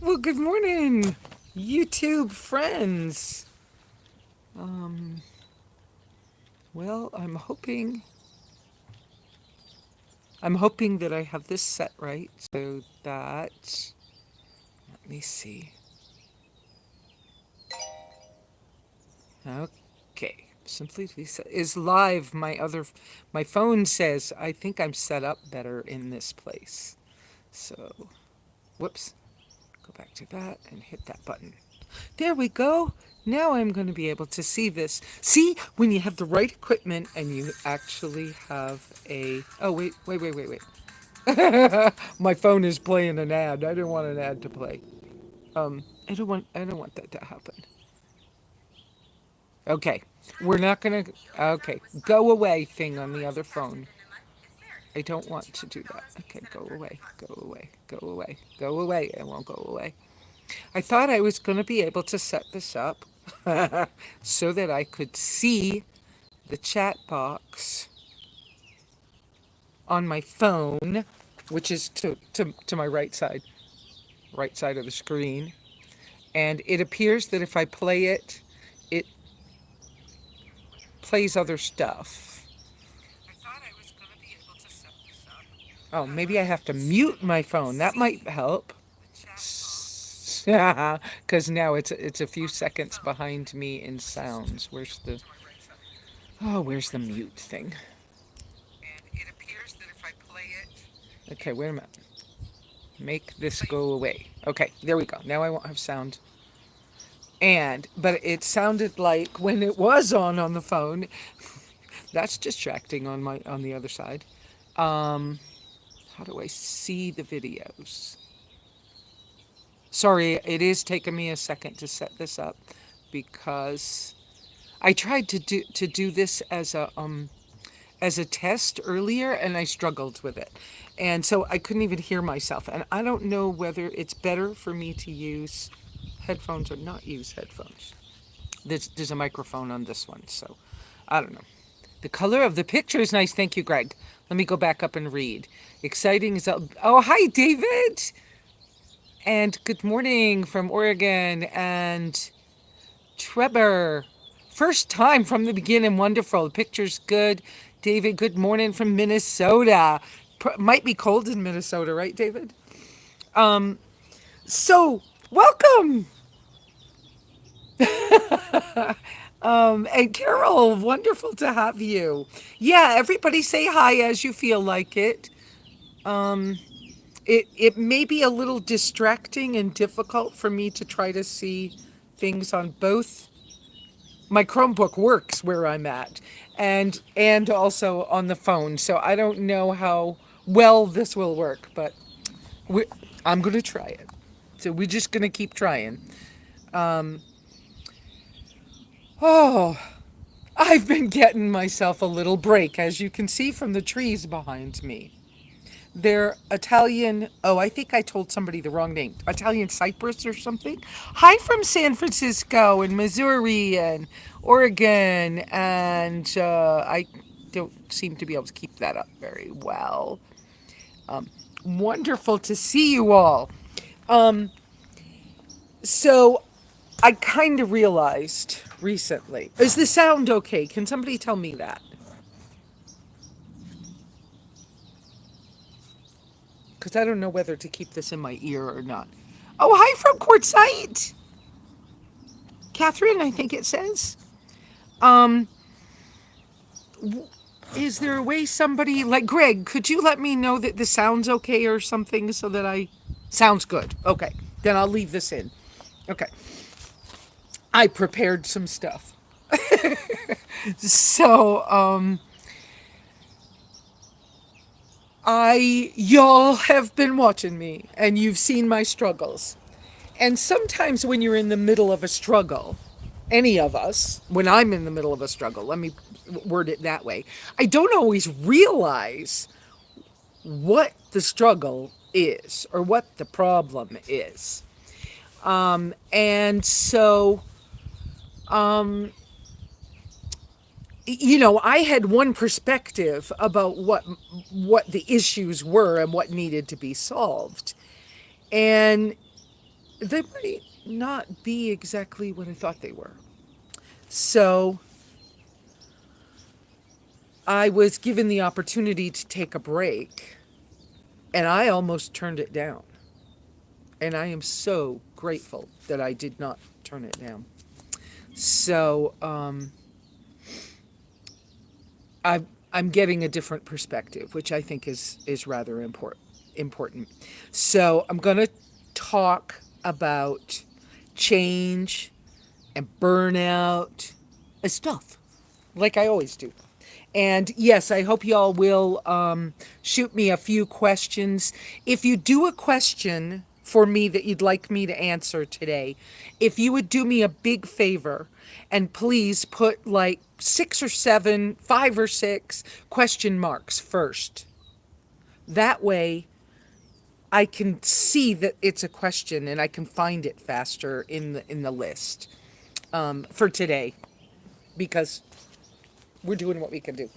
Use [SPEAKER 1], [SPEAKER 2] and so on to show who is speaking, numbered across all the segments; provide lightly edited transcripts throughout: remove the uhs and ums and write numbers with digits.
[SPEAKER 1] Well, good morning, YouTube friends. Um, well, I'm hoping that I have this set right so that, let me see. Okay, Simply Lesa is live. My phone says I think I'm set up better in this place. So, whoops, go back to that and hit that button. There we go. Now I'm going to be able to see this. See, when you have the right equipment and you actually have a... Oh, wait. My phone is playing an ad. I didn't want an ad to play. I don't want that to happen. Okay. We're not going to... Okay. Go away thing on the other phone. I don't want to do that. Okay, go away. Go away. Go away. Go away. It won't go away. I thought I was going to be able to set this up so that I could see the chat box on my phone, which is to my right side of the screen. And it appears that if I play it, it plays other stuff. I thought I was going to be able to set this up. Oh, maybe I have to mute my phone. That might help. Yeah, because now it's a few seconds behind me in sounds. Where's the mute thing? And it appears that if I play it. Okay, wait a minute. Make this go away. Okay, there we go. Now I won't have sound. But it sounded like when it was on the phone. That's distracting on the other side. How do I see the videos? Sorry, it is taking me a second to set this up because I tried to do this as a test earlier and I struggled with it. And so I couldn't even hear myself. And I don't know whether it's better for me to use headphones or not use headphones. There's a microphone on this one, so I don't know. The color of the picture is nice. Thank you, Greg. Let me go back up and read. Exciting is... Oh, hi, David! And good morning from Oregon. And Trevor. First time from the beginning. Wonderful. The picture's good. David, good morning from Minnesota. Might be cold in Minnesota, right, David? So, welcome! And Carol, wonderful to have you. Yeah, everybody say hi as you feel like it. It may be a little distracting and difficult for me to try to see things on both. My Chromebook works where I'm at, and also on the phone. So I don't know how well this will work, but I'm going to try it. So we're just going to keep trying. Oh, I've been getting myself a little break, as you can see from the trees behind me. They're Italian. Oh, I think I told somebody the wrong name. Italian cypress or something. Hi from San Francisco and Missouri and Oregon. And I don't seem to be able to keep that up very well. Wonderful to see you all. So I kind of realized recently. Is the sound okay? Can somebody tell me that? Because I don't know whether to keep this in my ear or not. Oh, hi from Quartzsite! Catherine, I think it says. Is there a way somebody, like Greg, could you let me know that the sound's okay or something so that I... Sounds good. Okay, then I'll leave this in. Okay. I prepared some stuff. So, y'all have been watching me and you've seen my struggles. And sometimes when you're in the middle of a struggle, any of us, when I'm in the middle of a struggle, let me word it that way, I don't always realize what the struggle is or what the problem is. And so, I had one perspective about what the issues were and what needed to be solved. And they might not be exactly what I thought they were. So I was given the opportunity to take a break, and I almost turned it down. And I am so grateful that I did not turn it down. So I, I'm getting a different perspective, which I think is rather important. So I'm going to talk about change and burnout and stuff, like I always do. And yes, I hope y'all will shoot me a few questions. If you do a question for me that you'd like me to answer today, if you would do me a big favor and please put like six or seven, five or six question marks first. That way I can see that it's a question and I can find it faster in the list for today because we're doing what we can do.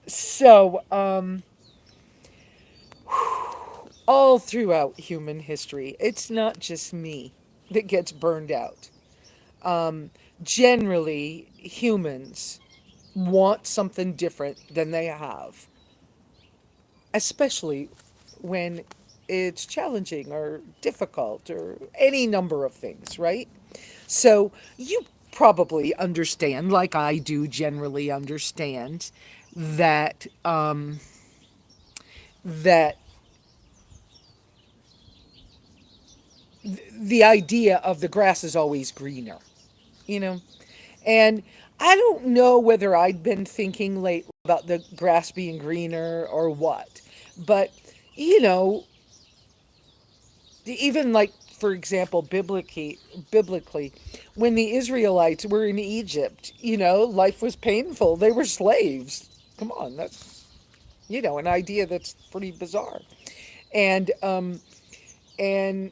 [SPEAKER 1] So, all throughout human history, it's not just me that gets burned out. Generally, humans want something different than they have, especially when it's challenging or difficult or any number of things, right? So, you probably understand, like I do generally understand, that that the idea of the grass is always greener, you know? And I don't know whether I'd been thinking lately about the grass being greener or what, but you know, even like for example, biblically, when the Israelites were in Egypt, life was painful. They were slaves. Come on, that's an idea that's pretty bizarre, and and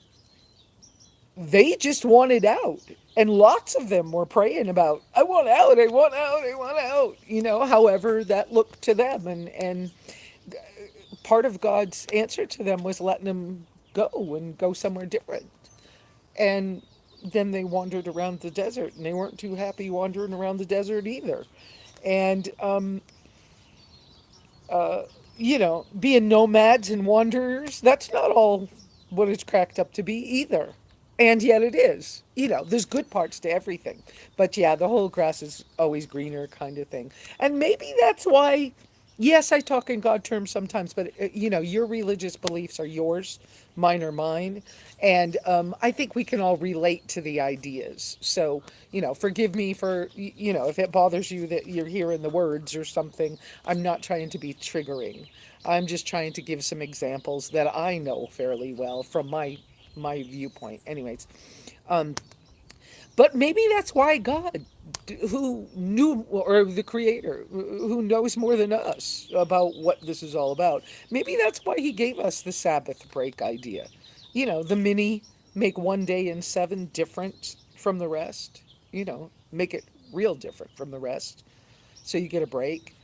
[SPEAKER 1] they just wanted out. And lots of them were praying about, I want out, I want out, I want out, however that looked to them. And part of God's answer to them was letting them go and go somewhere different. And then they wandered around the desert and they weren't too happy wandering around the desert either. And, being nomads and wanderers, that's not all what it's cracked up to be either. And yet it is. There's good parts to everything. But yeah, the whole grass is always greener kind of thing. And maybe that's why, yes, I talk in God terms sometimes, but your religious beliefs are yours, mine are mine. And I think we can all relate to the ideas. So, forgive me for, if it bothers you that you're hearing the words or something. I'm not trying to be triggering. I'm just trying to give some examples that I know fairly well from my viewpoint. Anyways, but maybe that's why God, who knew, or the Creator, who knows more than us about what this is all about, maybe that's why He gave us the Sabbath break idea. The mini make one day in seven different from the rest. Make it real different from the rest, so you get a break.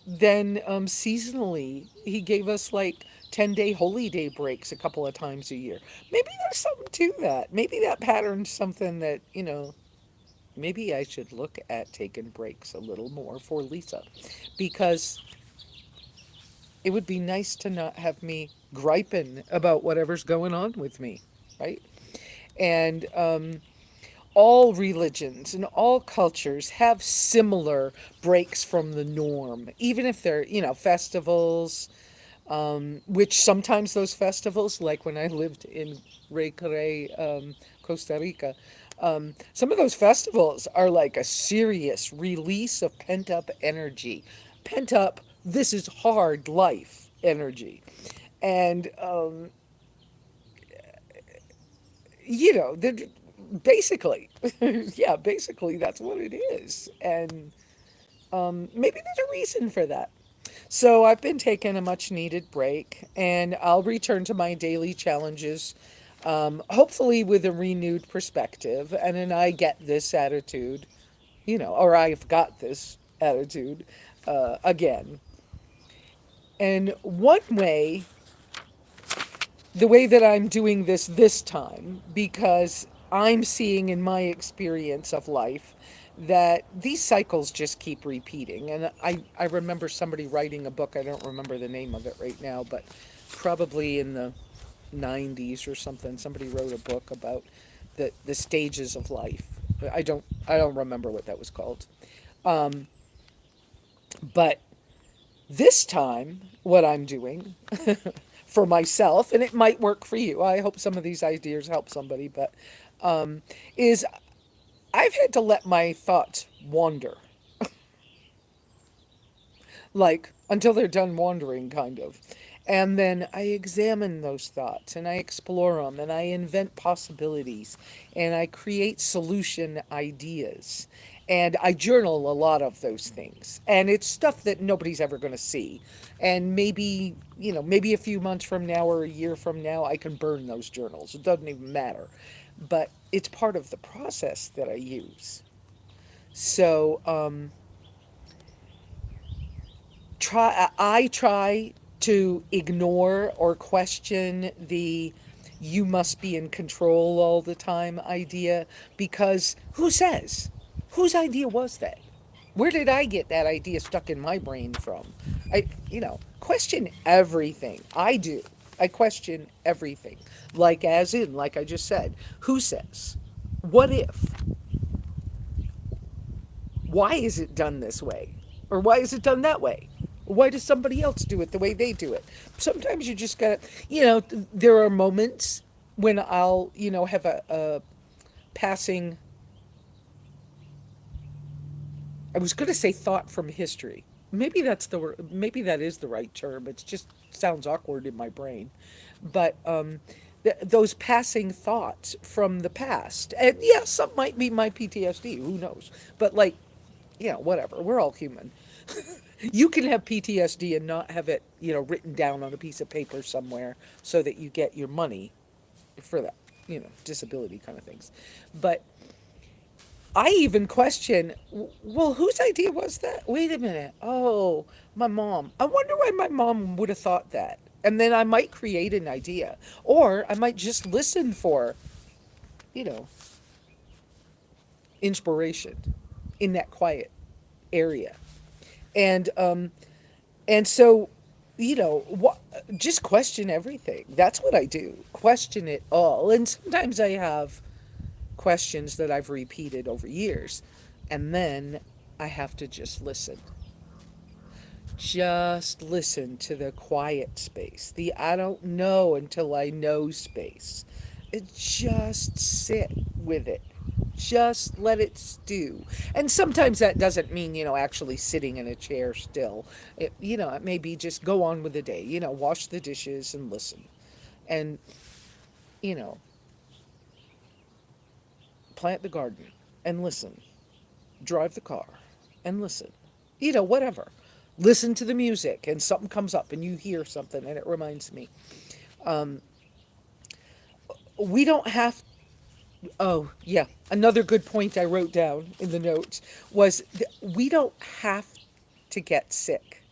[SPEAKER 1] Then seasonally, he gave us like 10-day holy day breaks a couple of times a year. Maybe there's something to that. Maybe that pattern's something that, maybe I should look at taking breaks a little more for Lesa, because it would be nice to not have me griping about whatever's going on with me, right? And all religions and all cultures have similar breaks from the norm, even if they're, festivals, which sometimes those festivals, like when I lived in Recre, Costa Rica, some of those festivals are like a serious release of pent up energy, pent up, this is hard life energy. And, they're basically, yeah, basically that's what it is. And maybe there's a reason for that. So I've been taking a much needed break and I'll return to my daily challenges, hopefully with a renewed perspective. And then I get this attitude, or I've got this attitude again. And one way the way that I'm doing this time, because I'm seeing in my experience of life that these cycles just keep repeating. And I remember somebody writing a book, I don't remember the name of it right now, but probably in the 90s or something, somebody wrote a book about the stages of life. I don't remember what that was called. Um, but this time, what I'm doing for myself, and it might work for you. I hope some of these ideas help somebody, but is I've had to let my thoughts wander, like until they're done wandering, kind of. And then I examine those thoughts and I explore them and I invent possibilities and I create solution ideas. And I journal a lot of those things. And it's stuff that nobody's ever going to see. And maybe, maybe a few months from now or a year from now, I can burn those journals. It doesn't even matter. But it's part of the process that I use. So, I try to ignore or question the "you must be in control all the time" idea, because who says? Whose idea was that? Where did I get that idea stuck in my brain from? Question everything. I do. I question everything. Like I just said, who says? What if? Why is it done this way? Or why is it done that way? Why does somebody else do it the way they do it? Sometimes you just gotta, there are moments when I'll, have a passing, I was gonna say thought from history. Maybe that is the right term. It just sounds awkward in my brain. But those passing thoughts from the past, and yeah, some might be my PTSD. Who knows? But like, whatever. We're all human. You can have PTSD and not have it, written down on a piece of paper somewhere so that you get your money for that, disability kind of things. But I even question, well, whose idea was that? Wait a minute. Oh, my mom. I wonder why my mom would have thought that. And then I might create an idea. Or I might just listen for, you know, inspiration in that quiet area. And so, just question everything. That's what I do. Question it all. And sometimes I have questions that I've repeated over years. And then I have to just listen. Just listen to the quiet space, the I don't know until I know space. Just sit with it. Just let it stew. And sometimes that doesn't mean, actually sitting in a chair still. It may be just go on with the day, wash the dishes and listen. And, you know, plant the garden and listen. Drive the car and listen. Whatever. Listen to the music and something comes up and you hear something and it reminds me. Um, we don't have Oh, yeah. Another good point I wrote down in the notes was we don't have to get sick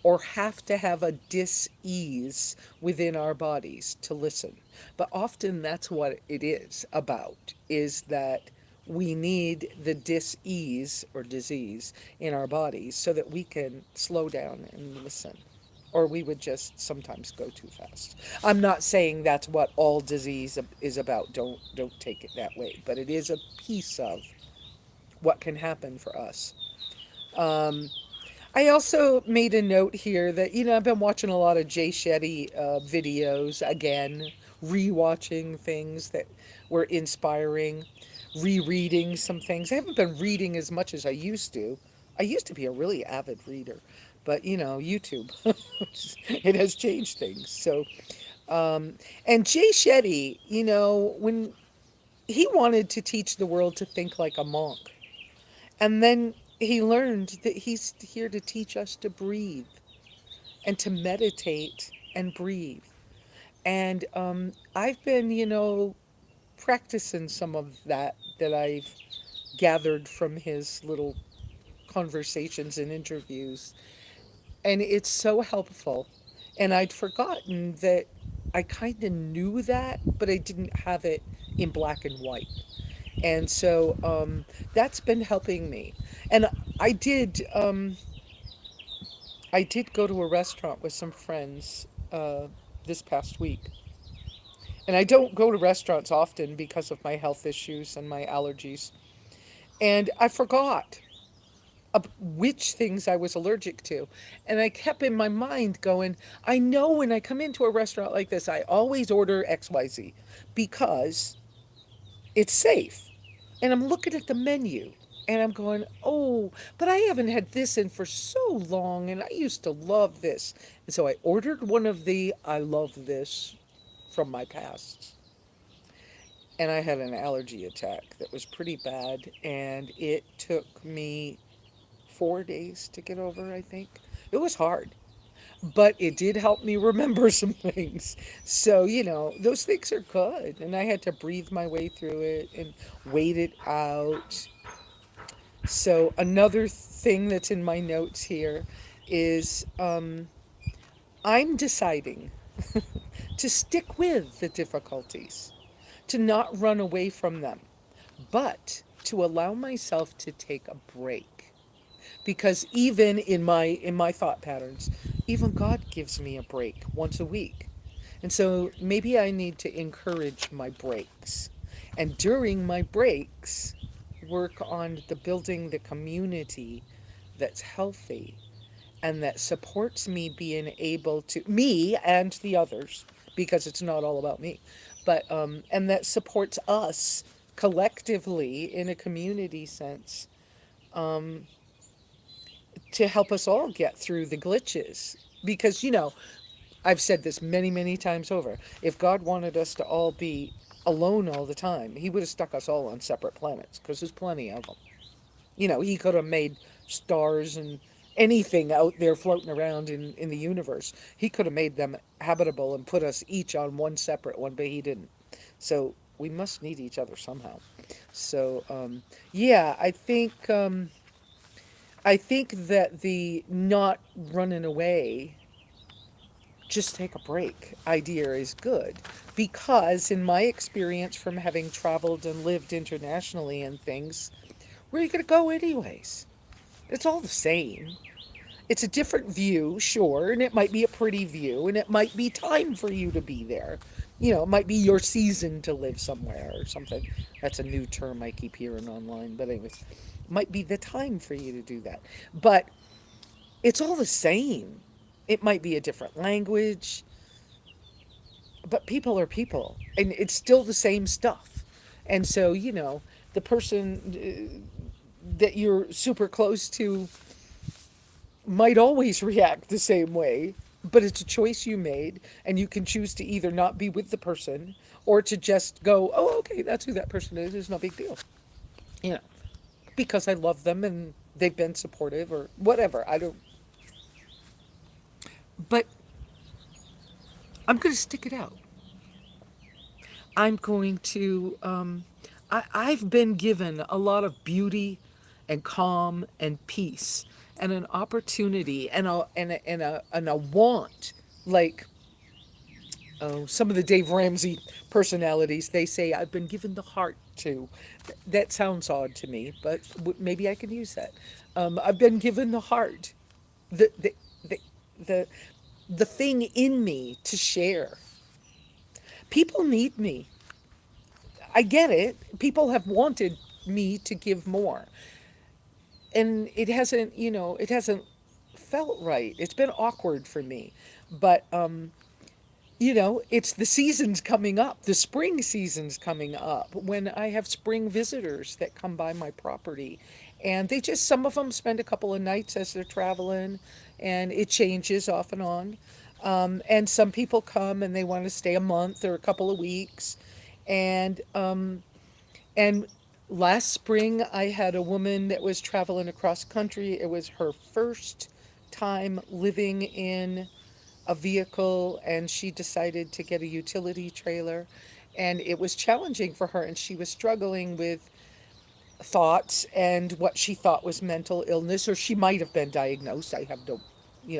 [SPEAKER 1] or have to have a dis-ease within our bodies to listen. But often that's what it is about, is that we need the dis-ease or disease in our bodies so that we can slow down and listen, or we would just sometimes go too fast. I'm not saying that's what all disease is about. Don't take it that way, but it is a piece of what can happen for us. Um, I also made a note here that I've been watching a lot of Jay Shetty videos again, rewatching things that were inspiring, rereading some things. I haven't been reading as much as I used to. I used to be a really avid reader, but YouTube, it has changed things. So, and Jay Shetty, when he wanted to teach the world to think like a monk, and then he learned that he's here to teach us to breathe and to meditate and breathe. And I've been, practicing some of that I've gathered from his little conversations and interviews. And it's so helpful. And I'd forgotten that, I kind of knew that, but I didn't have it in black and white. And so that's been helping me. And I did I did go to a restaurant with some friends this past week. And I don't go to restaurants often because of my health issues and my allergies. And I forgot which things I was allergic to. And I kept in my mind going, I know when I come into a restaurant like this, I always order XYZ because it's safe. And I'm looking at the menu and I'm going, oh, but I haven't had this in for so long and I used to love this. And so I ordered one of the I love this from my past. And I had an allergy attack that was pretty bad. And it took me 4 days to get over, I think. It was hard, but it did help me remember some things. So, those things are good. And I had to breathe my way through it and wait it out. So, another thing that's in my notes here is I'm deciding to stick with the difficulties, to not run away from them, but to allow myself to take a break. Because even in my thought patterns, even God gives me a break once a week. And so maybe I need to encourage my breaks. And during my breaks, work on the building the community that's healthy and that supports me being able to me and the others, because it's not all about me, but and that supports us collectively in a community sense, to help us all get through the glitches. Because, I've said this many, many times over. If God wanted us to all be alone all the time, He would have stuck us all on separate planets because there's plenty of them. He could have made stars and anything out there floating around in the universe. He could have made them habitable and put us each on one separate one, but He didn't. So we must need each other somehow. So, yeah, I think that the not running away, just take a break idea is good, because in my experience from having traveled and lived internationally and things, where are you going to go anyways? It's all the same. It's a different view, sure, and it might be a pretty view, and it might be time for you to be there. It might be your season to live somewhere or something. That's a new term I keep hearing online, but anyways, might be the time for you to do that. But it's all the same. It might be a different language, but people are people, and it's still the same stuff. And so, the person that you're super close to might always react the same way, but it's a choice you made, and you can choose to either not be with the person or to just go, oh, okay, that's who that person is. It's no big deal, you know, because I love them and they've been supportive or whatever. I don't, but I'm going to stick it out. I'm going to, I've been given a lot of beauty and calm and peace and an opportunity and a want, like, oh, some of the Dave Ramsey personalities, they say I've been given the heart to. That sounds odd to me, but maybe I can use that. I've been given the heart, the, the, the, the, the thing in me to share. People need me. I get it. People have wanted me to give more. And it hasn't felt right. It's been awkward for me. But it's the seasons coming up, the spring seasons coming up, when I have spring visitors that come by my property. And some of them spend a couple of nights as they're traveling, and it changes off and on. And some people come and they want to stay a month or a couple of weeks. And last spring, I had a woman that was traveling across country. It was her first time living in a vehicle, and she decided to get a utility trailer. And it was challenging for her, and she was struggling with thoughts and what she thought was mental illness, or she might have been diagnosed. I have no,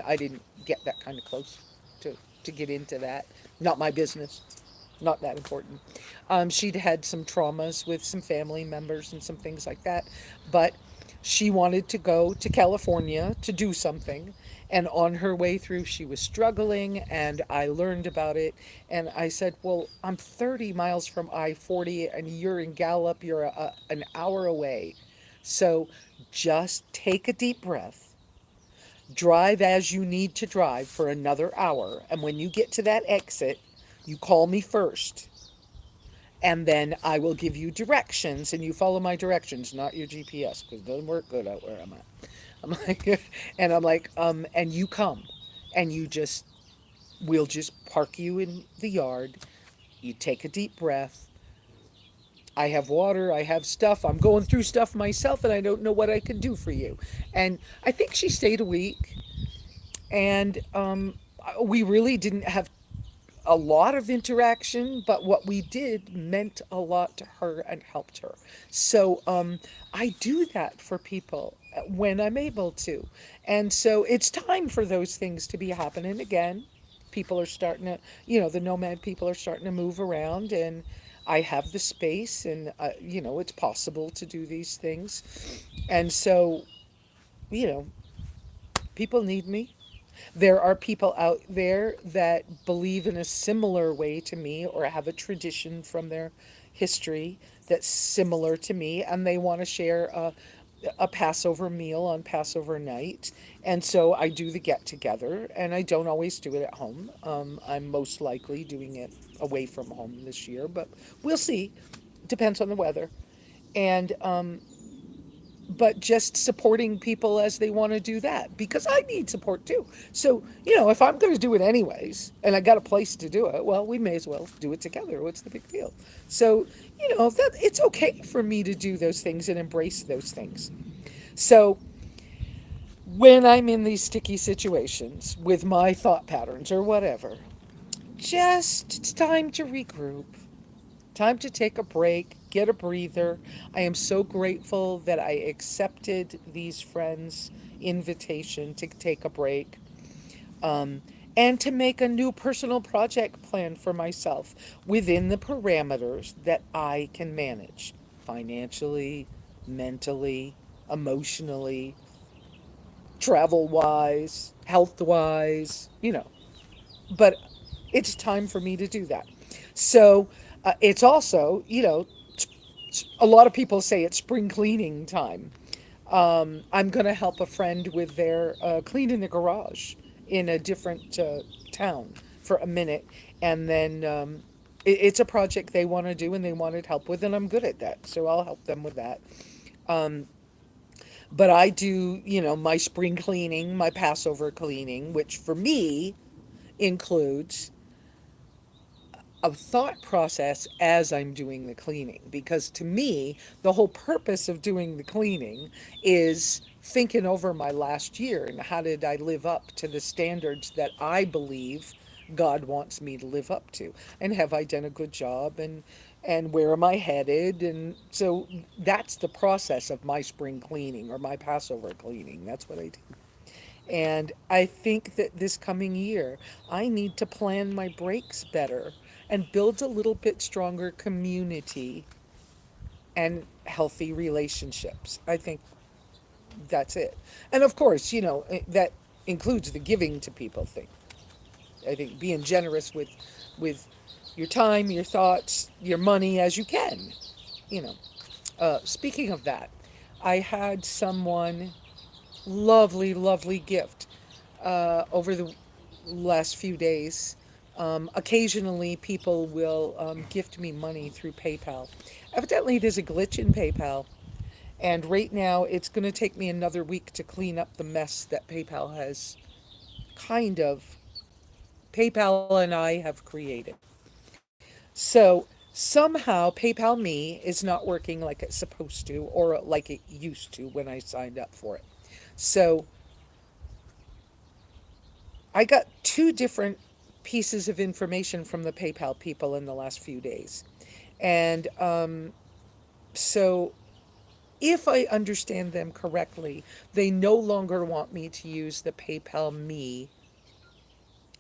[SPEAKER 1] I didn't get that kind of close to get into that. Not my business. Not that important. She'd had some traumas with some family members and some things like that, but she wanted to go to California to do something. And on her way through, she was struggling, and I learned about it. And I said, well, I'm 30 miles from I 40, and you're in Gallup, you're an hour away. So just take a deep breath, drive as you need to drive for another hour. And when you get to that exit, you call me first, and then I will give you directions, and you follow my directions, not your GPS, because it doesn't work good out where I'm at. I'm like, and I'm like, and you come, and we'll just park you in the yard. You take a deep breath. I have water, I have stuff. I'm going through stuff myself, and I don't know what I can do for you. And I think she stayed a week, and we really didn't have a lot of interaction, but what we did meant a lot to her and helped her. So I do that for people when I'm able to. And so it's time for those things to be happening again. People are starting to, the nomad people are starting to move around, and I have the space, and, it's possible to do these things. And so, you know, people need me. There are people out there that believe in a similar way to me or have a tradition from their history that's similar to me, and they want to share a Passover meal on Passover night. And so I do the get together, and I don't always do it at home. I'm most likely doing it away from home this year, but we'll see. Depends on the weather. And but just supporting people as they want to do that, because I need support too. So, if I'm going to do it anyways and I got a place to do it, well, we may as well do it together. What's the big deal? So, that it's okay for me to do those things and embrace those things. So, when I'm in these sticky situations with my thought patterns or whatever, just it's time to regroup. Time to take a break, get a breather. I am so grateful that I accepted these friends' invitation to take a break, um, and to make a new personal project plan for myself within the parameters that I can manage financially, mentally, emotionally, travel wise, health wise, But it's time for me to do that. So it's also, a lot of people say it's spring cleaning time. I'm going to help a friend with their cleaning the garage in a different town for a minute. And then it's a project they want to do and they wanted help with, and I'm good at that. So I'll help them with that. Um, but I do, my spring cleaning, my Passover cleaning, which for me includes a thought process as I'm doing the cleaning. Because to me, the whole purpose of doing the cleaning is thinking over my last year and how did I live up to the standards that I believe God wants me to live up to, and have I done a good job, and where am I headed? And so that's the process of my spring cleaning or my Passover cleaning. That's what I do. And I think that this coming year, I need to plan my breaks better and build a little bit stronger community and healthy relationships. I think that's it. And of course, that includes the giving to people thing. I think being generous with your time, your thoughts, your money as you can. You know. Speaking of that, I had someone lovely, lovely gift over the last few days. Occasionally, people will gift me money through PayPal. Evidently, there's a glitch in PayPal, and right now it's going to take me another week to clean up the mess that PayPal has kind of, PayPal and I have created. So somehow PayPal Me is not working like it's supposed to or like it used to when I signed up for it. So I got two different pieces of information from the PayPal people in the last few days. And so, if I understand them correctly, they no longer want me to use the PayPal Me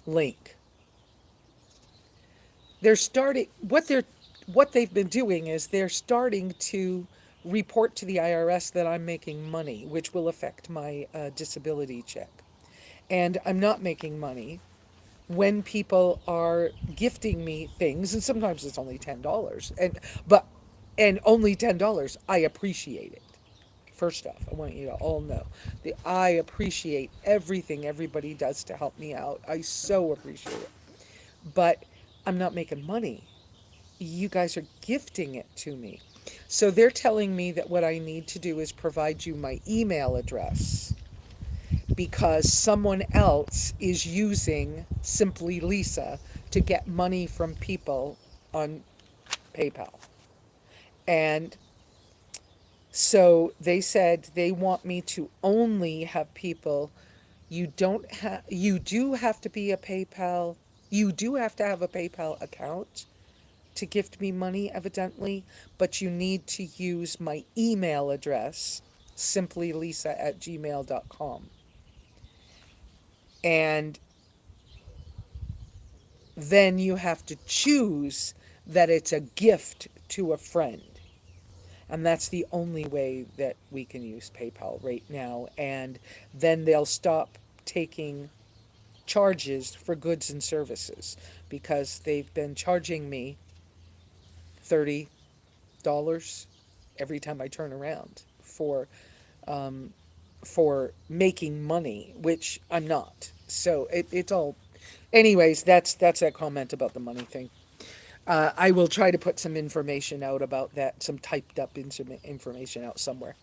[SPEAKER 1] link. they're starting what they've been doing is they're starting to report to the IRS that I'm making money, which will affect my disability check. And I'm not making money when people are gifting me things, and sometimes it's only $10, and only $10. I appreciate it. First off, I want you to all know that I appreciate everything everybody does to help me out. I so appreciate it. But I'm not making money. You guys are gifting it to me. So they're telling me that what I need to do is provide you my email address because someone else is using Simply Lesa to get money from people on PayPal. And so they said they want me to only have people. You do have to be a PayPal, you do have to have a PayPal account to gift me money, evidently, but you need to use my email address, simplylesa@gmail.com. And then you have to choose that it's a gift to a friend. And that's the only way that we can use PayPal right now. And then they'll stop taking charges for goods and services because they've been charging me $30 every time I turn around um, for making money, which I'm not. So it's all. Anyways, that's that comment about the money thing. I will try to put some information out about that, some typed up information out somewhere.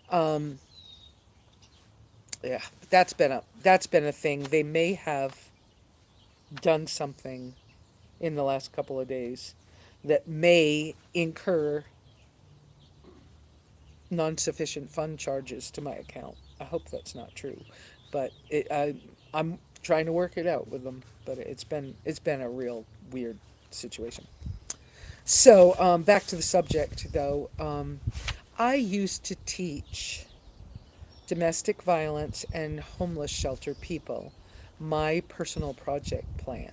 [SPEAKER 1] Um, yeah, that's been a thing. They may have done something in the last couple of days that may incur non-sufficient fund charges to my account. I hope that's not true, but I'm trying to work it out with them. But it's been a real weird situation. So back to the subject, though. I used to teach domestic violence and homeless shelter people my personal project plan,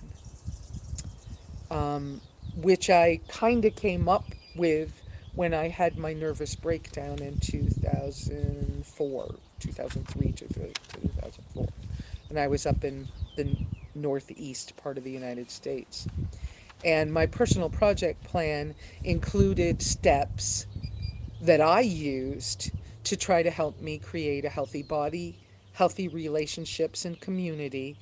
[SPEAKER 1] which I kind of came up with when I had my nervous breakdown in 2004, 2003 to 2004. And I was up in the northeast part of the United States. And my personal project plan included steps that I used to try to help me create a healthy body, healthy relationships and community,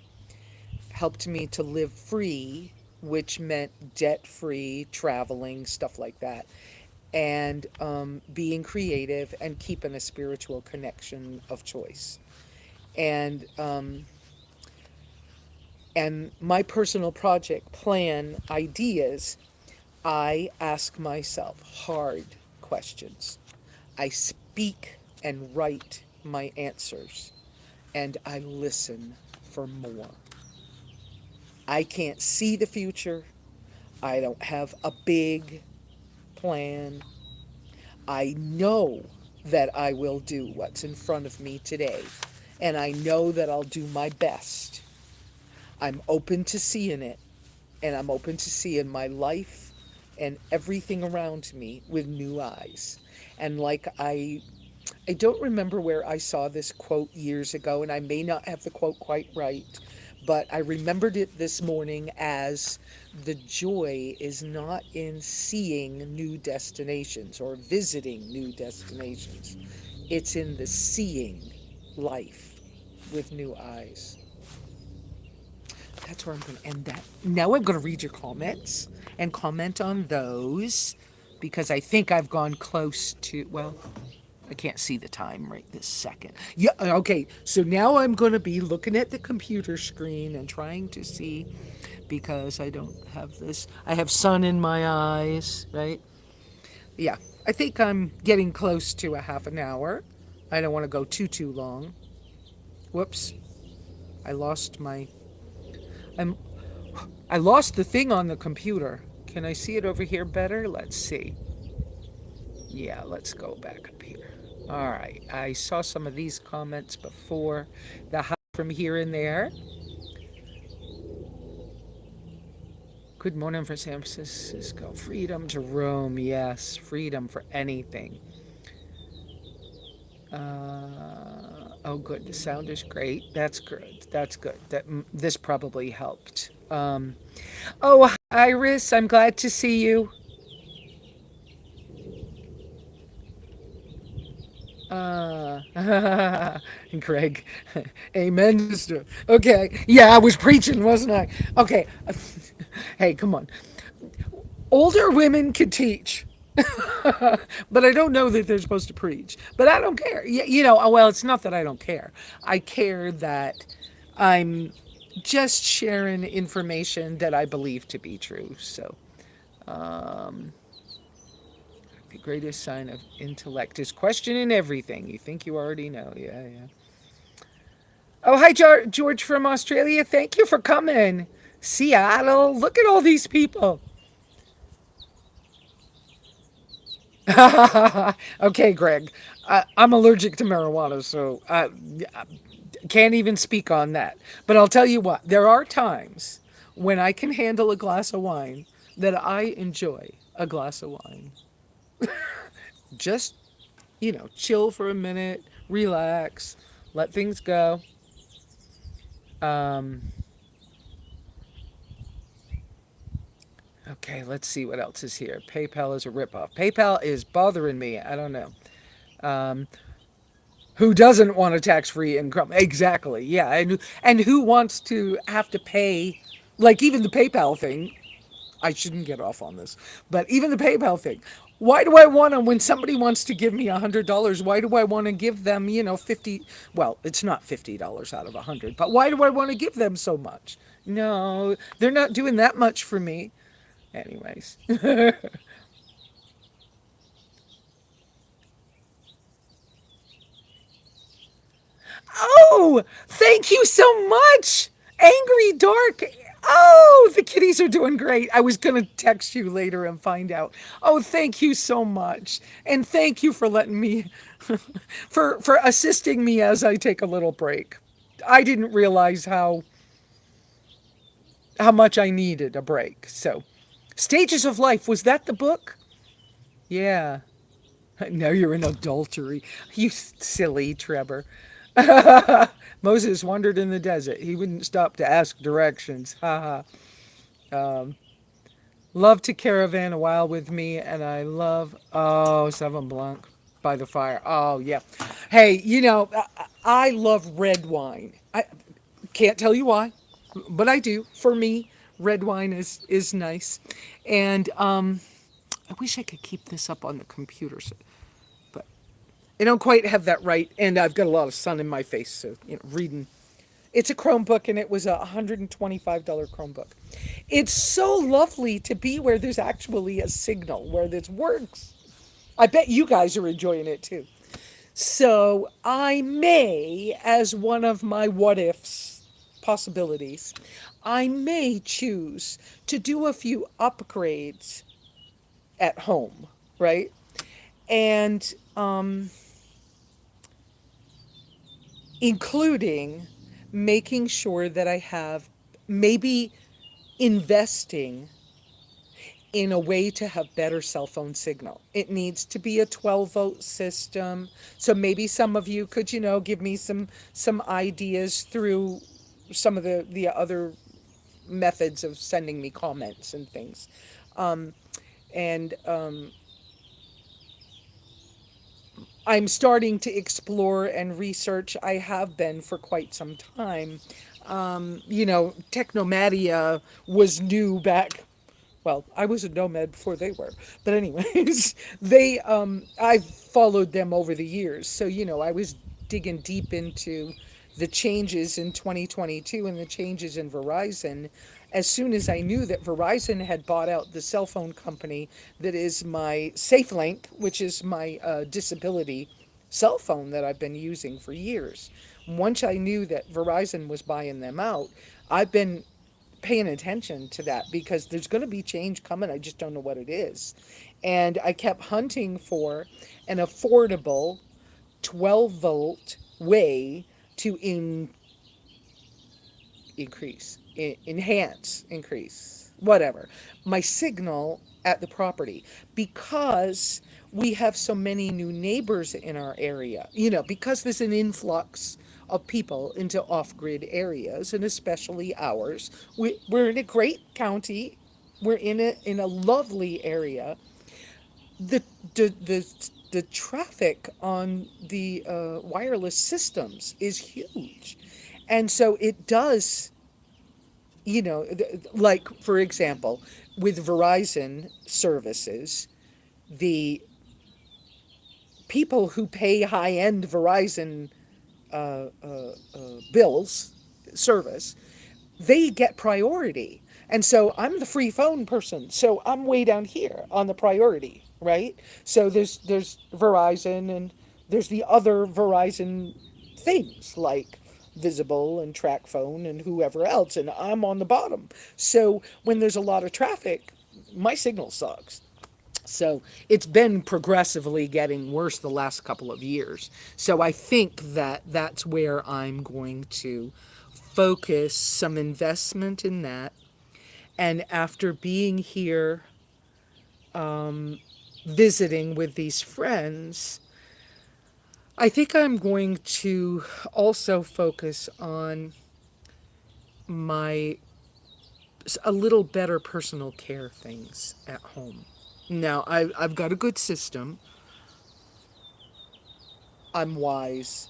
[SPEAKER 1] helped me to live free, which meant debt free, traveling, stuff like that, and being creative and keeping a spiritual connection of choice. And and my personal project plan ideas, I ask myself hard questions. I speak and write my answers, and I listen for more. I can't see the future. I don't have a big plan. I know that I will do what's in front of me today, and I know that I'll do my best. I'm open to seeing it, and I'm open to seeing my life and everything around me with new eyes. And I don't remember where I saw this quote years ago, and I may not have the quote quite right, but I remembered it this morning as the joy is not in seeing new destinations or visiting new destinations. It's in the seeing life with new eyes. That's where I'm going to end that. Now I'm going to read your comments and comment on those because I think I've gone close to, well, I can't see the time right this second. Yeah, okay. So now I'm going to be looking at the computer screen and trying to see because I don't have this. I have sun in my eyes, right? Yeah. I think I'm getting close to a half an hour. I don't want to go too long. Whoops. I lost my I'm I lost the thing on the computer. Can I see it over here better? Let's see. Yeah, let's go back up here. All right. I saw some of these comments before. The high from here and there. Good morning for San Francisco. Freedom to roam. Yes, freedom for anything. Oh, good. The sound is great. That's good. That's good. This probably helped. Oh, Iris, I'm glad to see you. Greg. Amen, sister. Okay. Yeah, I was preaching, wasn't I? Okay. Hey, come on. Older women can teach. But I don't know that they're supposed to preach. But I don't care. Well, it's not that I don't care. I care that I'm just sharing information that I believe to be true. So, the greatest sign of intellect is questioning everything. You think you already know. Yeah, yeah. Oh, hi, George from Australia. Thank you for coming. Seattle. Look at all these people. Okay, Greg. I'm allergic to marijuana, so I can't even speak on that. But I'll tell you what, there are times when I can handle a glass of wine that I enjoy a glass of wine. Just, chill for a minute, relax, let things go. Um, okay, let's see what else is here. PayPal is a ripoff. PayPal is bothering me. I don't know. Um, who doesn't want a tax-free income? Exactly. Yeah, and who wants to have to pay, like even the PayPal thing. I shouldn't get off on this, but even the PayPal thing. Why do I want to, when somebody wants to give me $100, why do I want to give them, 50? Well, it's not $50 out of 100, but why do I want to give them so much? No, they're not doing that much for me. Anyways. Oh, thank you so much. Angry Dark. Oh, the kitties are doing great. I was going to text you later and find out. Oh, thank you so much. And thank you for letting me for assisting me as I take a little break. I didn't realize how much I needed a break. So, Stages of Life, was that the book? Yeah. Now you're in adultery. You silly Trevor. Moses wandered in the desert. He wouldn't stop to ask directions. Ha ha. Love to caravan a while with me, and I love, Sauvignon Blanc by the fire. Oh, yeah. Hey, I love red wine. I can't tell you why, but I do. For me, red wine is nice. And I wish I could keep this up on the computer, but I don't quite have that right, and I've got a lot of sun in my face, so reading. It's a Chromebook, and it was a $125 Chromebook. It's so lovely to be where there's actually a signal, where this works. I bet you guys are enjoying it too. So I may, as one of my what ifs possibilities, I may choose to do a few upgrades at home, right? And including making sure that I have, maybe investing in a way to have better cell phone signal. It needs to be a 12-volt system. So maybe some of you could, give me some ideas through some of the other methods of sending me comments and things. And I'm starting to explore and research. I have been for quite some time. Technomatia was new back. Well, I was a nomad before they were, but anyways, I've followed them over the years. So I was digging deep into the changes in 2022 and the changes in Verizon. As soon as I knew that Verizon had bought out the cell phone company that is my SafeLink, which is my disability cell phone that I've been using for years. Once I knew that Verizon was buying them out, I've been paying attention to that because there's going to be change coming. I just don't know what it is. And I kept hunting for an affordable 12-volt way to increase, enhance, increase. whatever, my signal at the property, because we have so many new neighbors in our area, because there's an influx of people into off-grid areas, and especially ours. We're in a great county. We're in a lovely area. The the the, the traffic on the wireless systems is huge, and so it does, like, for example, with Verizon services, the people who pay high end Verizon bills, service, they get priority. And so I'm the free phone person. So I'm way down here on the priority, right? So there's Verizon, and there's the other Verizon things like Visible and Track Phone and whoever else, and I'm on the bottom. So when there's a lot of traffic, my signal sucks. So it's been progressively getting worse the last couple of years. So I think that that's where I'm going to focus some investment in that. And after being here, visiting with these friends, I think I'm going to also focus on my a little better personal care things at home. Now, I've got a good system. I'm wise,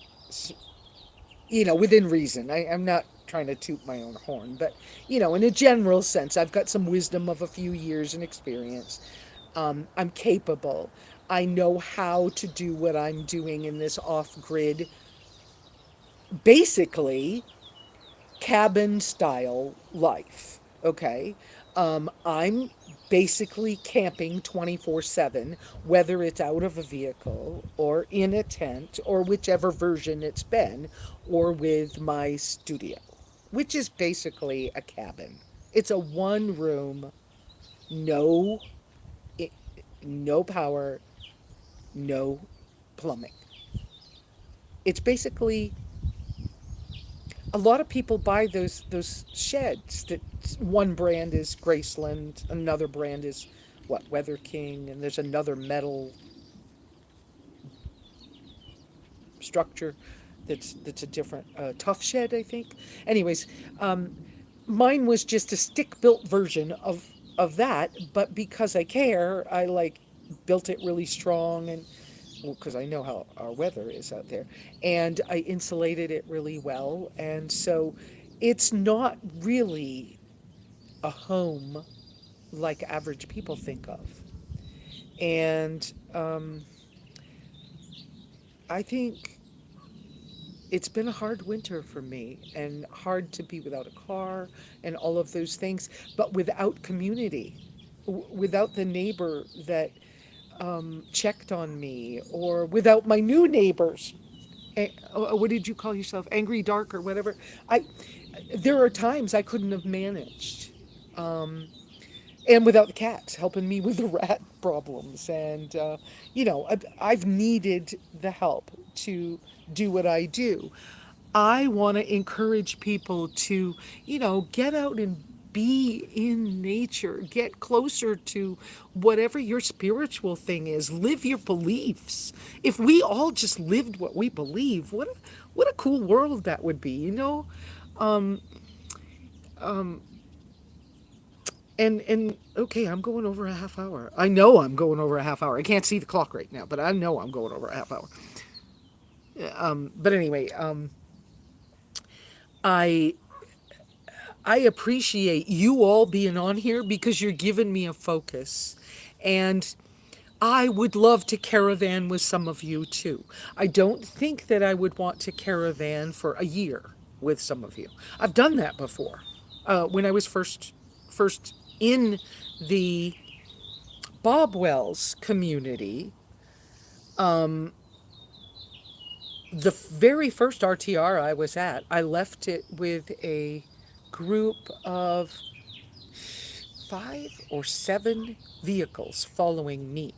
[SPEAKER 1] within reason. I'm not trying to toot my own horn, but, in a general sense, I've got some wisdom of a few years and experience. I'm capable. I know how to do what I'm doing in this off grid, basically cabin style life. Okay. I'm basically camping 24/7, whether it's out of a vehicle or in a tent or whichever version it's been, or with my studio, which is basically a cabin. It's a one room, no, no power, no plumbing. It's basically, a lot of people buy those sheds. That one brand is Graceland, another brand is what, Weather King, and there's another metal structure that's a different, Tough Shed, I think. Anyways, mine was just a stick built version of that, but because I care, I like built it really strong, and well, because I know how our weather is out there, and I insulated it really well, and so it's not really a home like average people think of. And I think it's been a hard winter for me, and hard to be without a car and all of those things, but without community, without the neighbor that checked on me, or without my new neighbors. What did you call yourself? Angry Dark or whatever. I There are times I couldn't have managed. Um, and without the cats helping me with the rat problems, and I've needed the help to do what I do. I want to encourage people to, get out and be in nature, get closer to whatever your spiritual thing is, live your beliefs. If we all just lived what we believe, what a cool world that would be, you know? Um, um, and okay, I'm going over a half hour. I know I'm going over a half hour. I can't see the clock right now, but I know I'm going over a half hour. But anyway, I I appreciate you all being on here because you're giving me a focus. And I would love to caravan with some of you too. I don't think that I would want to caravan for a year with some of you. I've done that before. When I was first in the Bob Wells community, um, the very first RTR I was at, I left it with a group of 5 or 7 vehicles following me.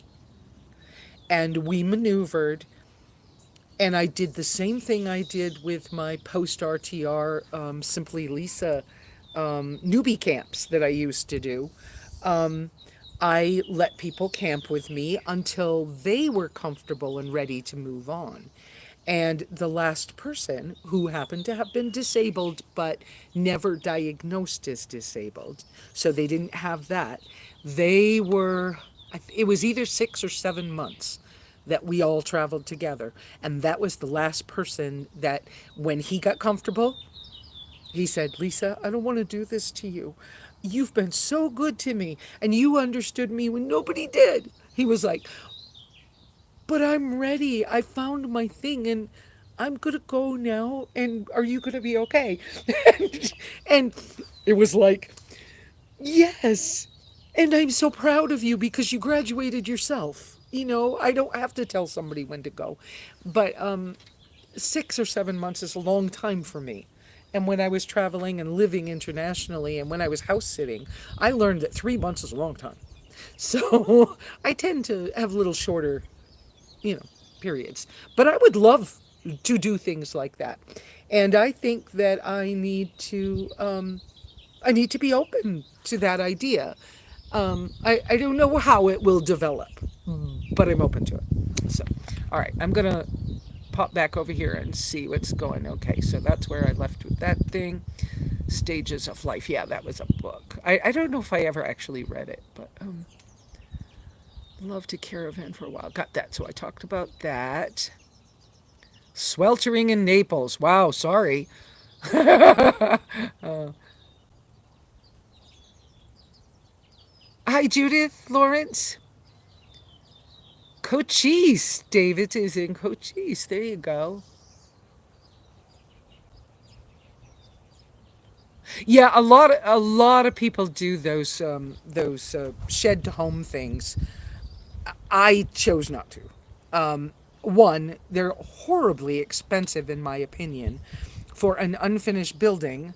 [SPEAKER 1] And we maneuvered, and I did the same thing I did with my post RTR SimplyLesa newbie camps that I used to do, um, I let people camp with me until they were comfortable and ready to move on. And the last person, who happened to have been disabled but never diagnosed as disabled, so they didn't have that, they were, it was either 6 or 7 months that we all traveled together. And that was the last person that, when he got comfortable, he said, Lesa, I don't want to do this to you. You've been so good to me, and you understood me when nobody did. He was like, but I'm ready. I found my thing, and I'm going to go now. And are you going to be okay? And it was like, yes. And I'm so proud of you because you graduated yourself. I don't have to tell somebody when to go. But 6 or 7 months is a long time for me. And when I was traveling and living internationally and when I was house sitting, I learned that 3 months is a long time. So I tend to have little shorter, you know, periods. But I would love to do things like that. And I think that I need to be open to that idea. I don't know how it will develop, but I'm open to it. So, all right, I'm going to pop back over here and see what's going. Okay, so that's where I left with that thing. Stages of Life. Yeah, that was a book. I don't know if I ever actually read it, but loved to caravan for a while. Got that, so I talked about that. Sweltering in Naples. Wow, sorry. Hi, Judith Lawrence. Cochise. David is in Cochise. There you go. Yeah, a lot of people do those shed to home things. I chose not to. One, they're horribly expensive in my opinion for an unfinished building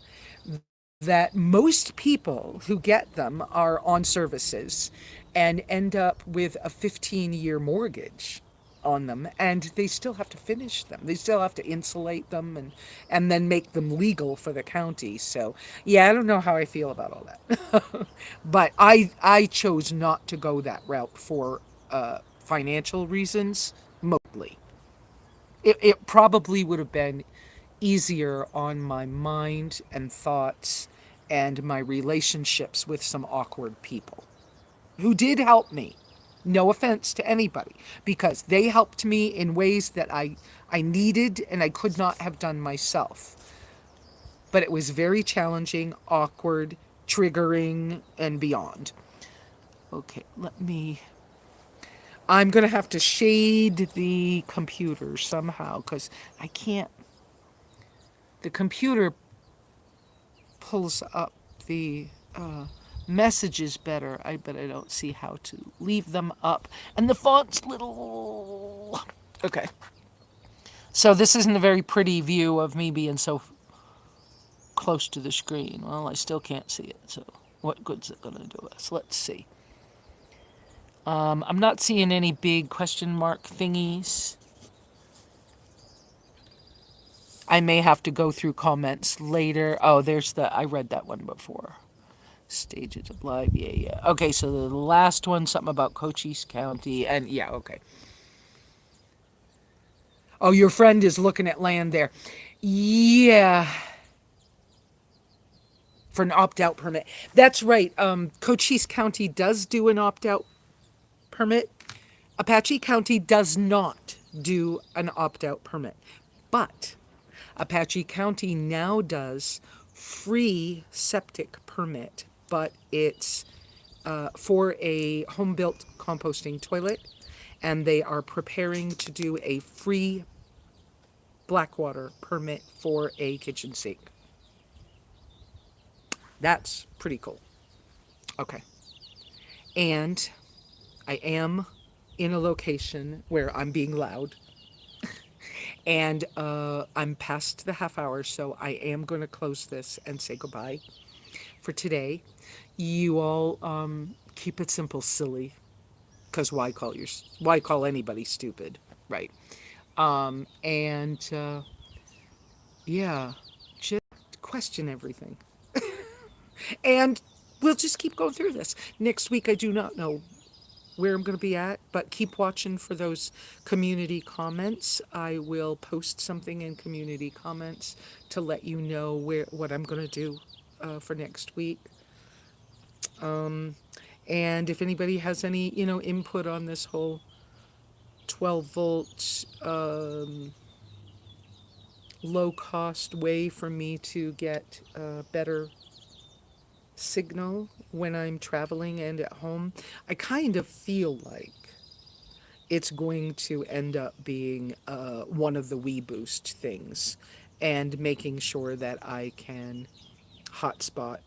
[SPEAKER 1] that most people who get them are on services and end up with a 15-year mortgage on them, and they still have to finish them. They still have to insulate them and then make them legal for the county. So, yeah, I don't know how I feel about all that. But I chose not to go that route for financial reasons mostly. It probably would have been easier on my mind and thoughts and my relationships with some awkward people who did help me. No offense to anybody, because they helped me in ways that I needed and I could not have done myself. But it was very challenging, awkward, triggering, and beyond. Okay, I'm going to have to shade the computer somehow because I can't. The computer pulls up the messages better, but I don't see how to leave them up. And the font's little. Okay. So this isn't a very pretty view of me being so close to the screen. Well, I still can't see it, so what good's it going to do us? Let's see. I'm not seeing any big question mark thingies. I may have to go through comments later. Oh, I read that one before. Stages of Life, yeah, yeah. Okay, so the last one, something about Cochise County, and yeah, okay. Oh, your friend is looking at land there. Yeah, for an opt-out permit. That's right. Cochise County does do an opt-out permit. Apache County does not do an opt-out permit. But Apache County now does free septic permit, but it's for a home-built composting toilet, and they are preparing to do a free Blackwater permit for a kitchen sink. That's pretty cool. Okay. And I am in a location where I'm being loud, and I'm past the half hour, so I am going to close this and say goodbye for today. You all keep it simple, silly, because why call anybody stupid, right? And yeah, just question everything. And we'll just keep going through this. Next week, I do not know where I'm going to be at, but keep watching for those community comments. I will post something in community comments to let you know what I'm going to do for next week. And if anybody has any, input on this whole 12-volt low cost way for me to get better signal when I'm traveling and at home, I kind of feel like it's going to end up being one of the Wii Boost things and making sure that I can hotspot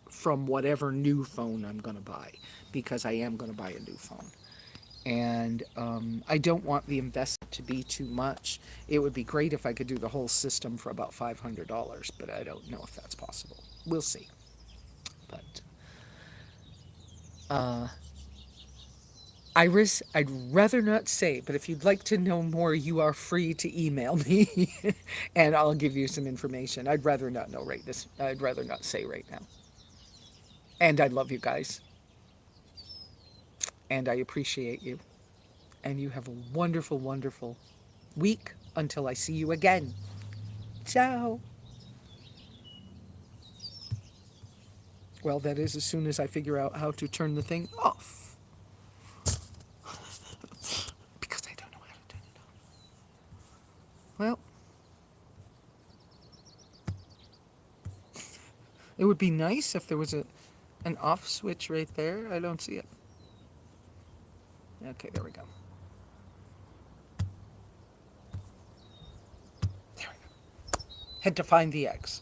[SPEAKER 1] from whatever new phone I'm going to buy, because I am going to buy a new phone. And I don't want the investment to be too much. It would be great if I could do the whole system for about $500, but I don't know if that's possible. We'll see. But Iris, I'd rather not say, but if you'd like to know more, you are free to email me and I'll give you some information. I'd rather not know right this. I'd rather not say right now. And I love you guys. And I appreciate you. And you have a wonderful, wonderful week until I see you again. Ciao. Well, that is as soon as I figure out how to turn the thing off. Because I don't know how to turn it off. Well, it would be nice if there was an off switch right there. I don't see it. Okay, there we go. There we go. Had to find the X.